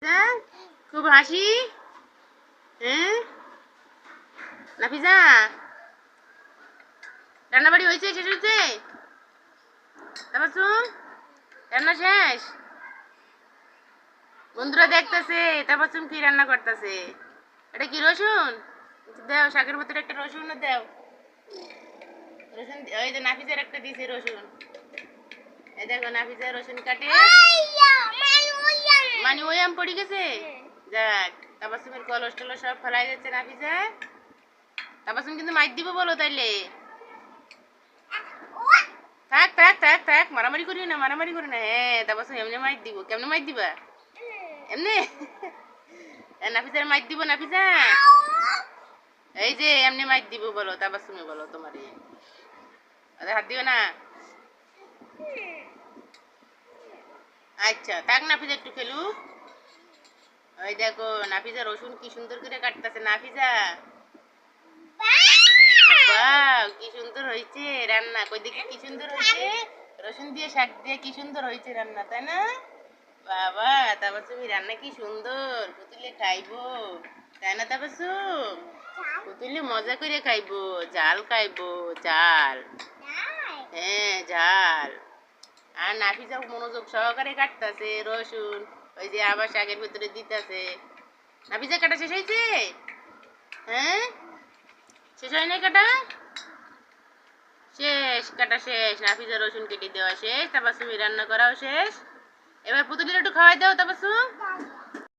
হ্যাঁ, খুব হাসি। হ্যাঁ নাফিজা, রান্নাবাড়ি হয়েছে, শেষ হয়েছে? তাবাসুম, রান্না শেষ? বন্ধুরা দেখতেছে তাবাসুম কি রান্না করতেছে। এটা কি রসুন? দাও শাকের ভিতরে একটা রসুন দাও। রসুন ওই যে নাফিজার একটা দিছে রসুন। এই দেখো নাফিজা রসুন কাটে। মানে ওই আম পড়ে গেছে। যাক, তাবাসুমের কলস টলস সব ফেলাই যাচ্ছে নাফিজা। তাবাসুম কিন্তু মাইর দিব বলো তাইলে। থাক থাক থাক থাক, মারামারি করি না, মারামারি করি না। হ্যাঁ তাবাসুম এমনি মাইর দিব। কেমনে মাইর দিবা? এমনি নাফিজার মাইর দিব নাফিজা। এই যে এমনি মাইর দিব বলো তাবাসুমে, বলো তোমারে। আরে হাত দিও না। আচ্ছা থাক, নাফিজা একটু খেলুক। ওই দেখো নাফিজা রসুন কি সুন্দর করে কাটতেছে। নাফিজা, বাহ কি সুন্দর হয়েছে রান্না। কই দেখি কি সুন্দর হয়েছে। রসুন দিয়ে শাক দিয়ে কি সুন্দর হয়েছে রান্না, তাই না? বাবা তাবাসুমি রান্না কি সুন্দর। পুতুলে খাইবো, তাই না তাবাসুম? পুতুলে মজা করে খাইবো, জাল খাইবো, জাল। হ্যাঁ জাল। আর নাফিজা মনোযোগ সহকারে কাটতাছে রসুন। ওই যে আবার শাকের ভিতরে দিতেছে। নাফিজা কাটা শেষ হয়েছে? হ্যাঁ, শেষ হয় নাই কাটা? শেষ, কাটা শেষ। নাফিজা রসুন কেটে দেওয়া শেষ, তাবাসুমি রান্না করাও শেষ। এবার পুতুলের একটু খাওয়াই দাও তাবাসুম।